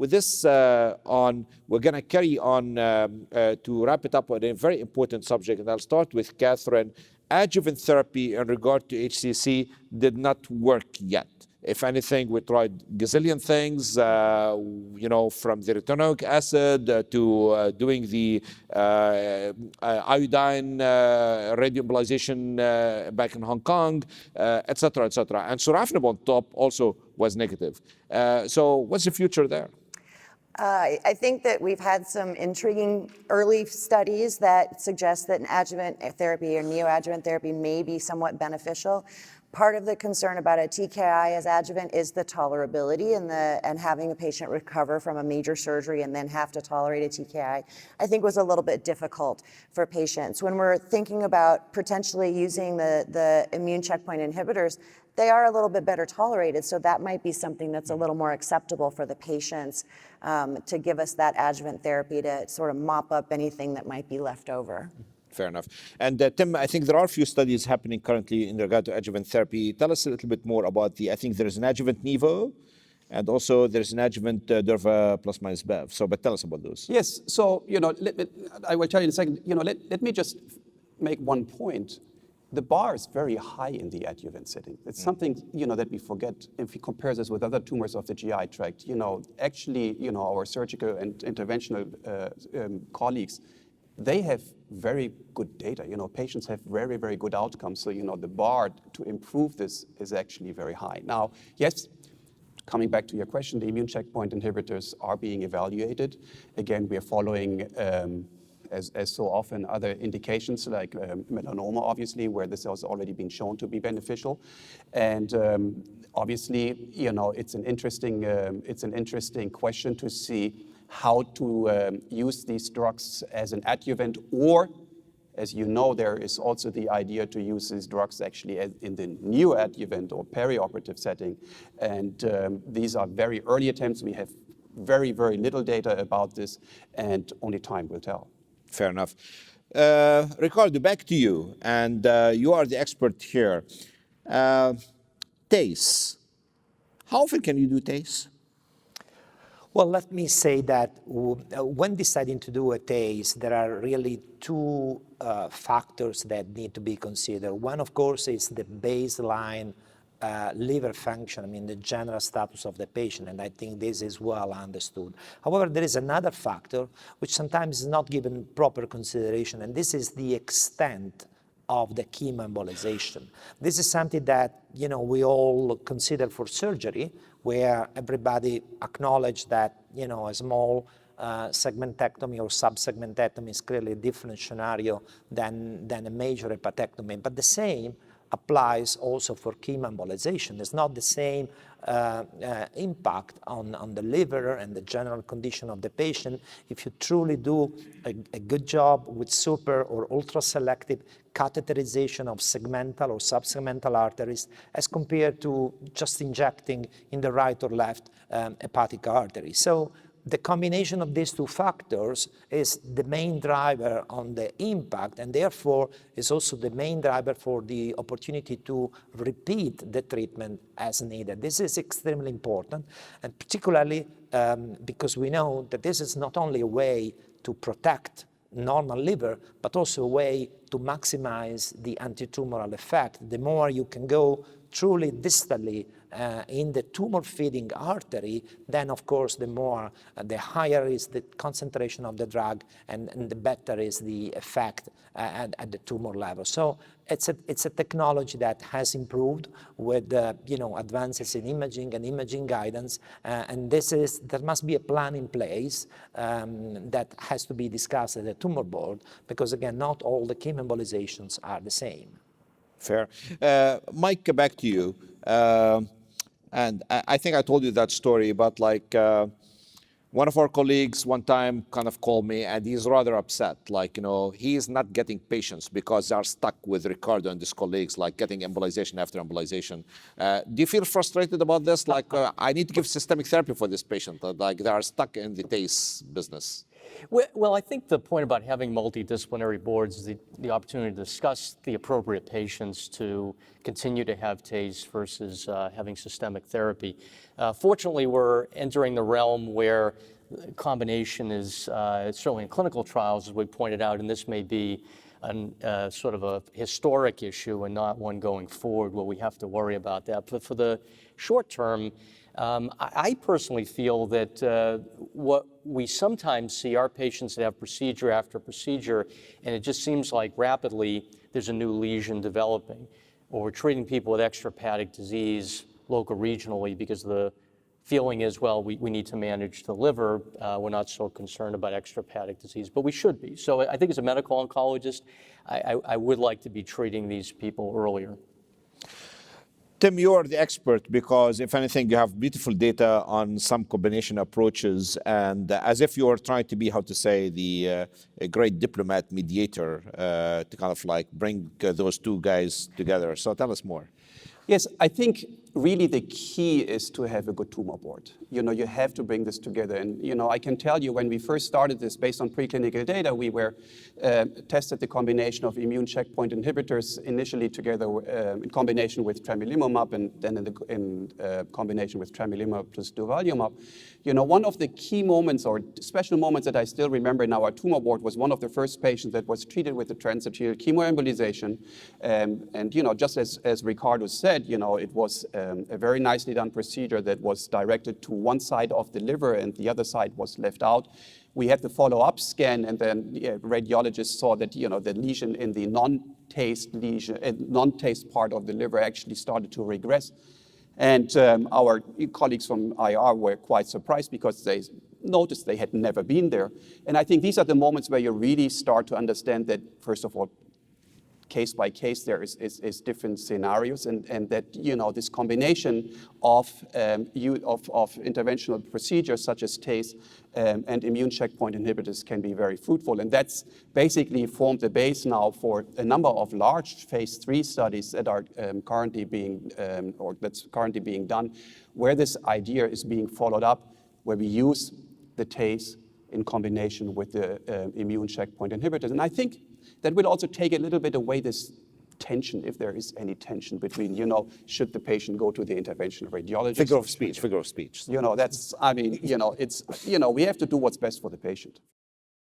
with this we're going to carry on to wrap it up on a very important subject, and I'll start with Catherine. Adjuvant therapy in regard to HCC did not work yet. If anything, we tried gazillion things, from the retinoic acid to doing the iodine radioembolization back in Hong Kong, et cetera, et cetera. And sorafenib on top also was negative. So what's the future there? I think that we've had some intriguing early studies that suggest that an adjuvant therapy or neoadjuvant therapy may be somewhat beneficial. Part of the concern about a TKI as adjuvant is the tolerability and having a patient recover from a major surgery and then have to tolerate a TKI, I think was a little bit difficult for patients. When we're thinking about potentially using the immune checkpoint inhibitors, they are a little bit better tolerated, so that might be something that's a little more acceptable for the patients to give us that adjuvant therapy to sort of mop up anything that might be left over. Fair enough. And Tim, I think there are a few studies happening currently in regard to adjuvant therapy. Tell us a little bit more about I think there's an adjuvant Nivo, and also there's an adjuvant Durva plus minus Bev. But tell us about those. Yes, so, I will tell you in a second, let me just make one point. The bar is very high in the adjuvant setting. It's something, that we forget if we compare this with other tumors of the GI tract. Actually, our surgical and interventional colleagues, they have very good data. Patients have very, very good outcomes. So, the bar to improve this is actually very high. Now, yes, coming back to your question, the immune checkpoint inhibitors are being evaluated. Again, we are following, as so often, other indications like melanoma, obviously, where this has already been shown to be beneficial. And obviously, it's an interesting question to see how to use these drugs as an adjuvant, or, as you know, there is also the idea to use these drugs actually in the neoadjuvant or perioperative setting. And these are very early attempts. We have very, very little data about this, and only time will tell. Fair enough. Ricardo, back to you, and you are the expert here. TACE. How often can you do TACE? Well, let me say that when deciding to do a TACE, there are really two factors that need to be considered. One, of course, is the baseline liver function, the general status of the patient, and I think this is well understood. However, there is another factor which sometimes is not given proper consideration, and this is the extent of the chemoembolization. This is something that we all consider for surgery, where everybody acknowledge that a small segmentectomy or subsegmentectomy is clearly a different scenario than a major hepatectomy. But the same applies also for chemoembolization. It's not the same impact on the liver and the general condition of the patient if you truly do a good job with super or ultra-selective catheterization of segmental or subsegmental arteries as compared to just injecting in the right or left hepatic artery. So the combination of these two factors is the main driver on the impact, and therefore is also the main driver for the opportunity to repeat the treatment as needed. This is extremely important, and particularly because we know that this is not only a way to protect normal liver, but also a way to maximize the antitumoral effect. The more you can go truly distally in the tumor-feeding artery, then of course the higher is the concentration of the drug, and the better is the effect at the tumor level. So it's a technology that has improved with advances in imaging and imaging guidance, and there must be a plan in place that has to be discussed at the tumor board, because again, not all the chemoembolizations are the same. Fair. Mike, back to you. And I think I told you that story, but one of our colleagues one time kind of called me, and he's rather upset. He's not getting patients because they are stuck with Ricardo and his colleagues, getting embolization after embolization. Do you feel frustrated about this? I need to give systemic therapy for this patient. They are stuck in the TACE business. Well, I think the point about having multidisciplinary boards is the opportunity to discuss the appropriate patients to continue to have TACE versus having systemic therapy. Fortunately, we're entering the realm where combination is certainly in clinical trials, as we pointed out, and this may be sort of a historic issue and not one going forward where we have to worry about that. But for the short term, I personally feel that what we sometimes see are patients that have procedure after procedure, and it just seems like rapidly there's a new lesion developing, or we're treating people with extrahepatic disease local regionally because the feeling is, well, we need to manage the liver. We're not so concerned about extrahepatic disease, but we should be. So I think as a medical oncologist, I would like to be treating these people earlier. Tim, you are the expert because, if anything, you have beautiful data on some combination approaches, and as if you are trying to be, how to say, the a great diplomat mediator to kind of like bring those two guys together. So tell us more. Yes, I think really the key is to have a good tumor board. You know, you have to bring this together. And, you know, I can tell you when we first started this based on preclinical data, we were tested the combination of immune checkpoint inhibitors initially together in combination with tremelimumab and then in combination with tremelimumab plus durvalumab. You know, one of the key moments or special moments that I still remember in our tumor board was one of the first patients that was treated with the transarterial chemoembolization. And, you know, just as Ricardo said, you know, it was a very nicely done procedure that was directed to one side of the liver and the other side was left out. We had the follow-up scan, and then radiologists saw that, you know, the lesion in the non-taste lesion, non-taste part of the liver actually started to regress. And our colleagues from IR were quite surprised because they noticed they had never been there. And I think these are the moments where you really start to understand that, first of all, case by case, there is different scenarios, and that, you know, this combination of interventional procedures such as TACE and immune checkpoint inhibitors can be very fruitful. And that's basically formed the base now for a number of large phase 3 studies that are currently being done, where this idea is being followed up, where we use the TACE in combination with the immune checkpoint inhibitors. And I think that will also take a little bit away this tension, if there is any tension between, you know, should the patient go to the interventional radiologist? Figure of speech. You know, that's, I mean, you know, it's, you know, we have to do what's best for the patient.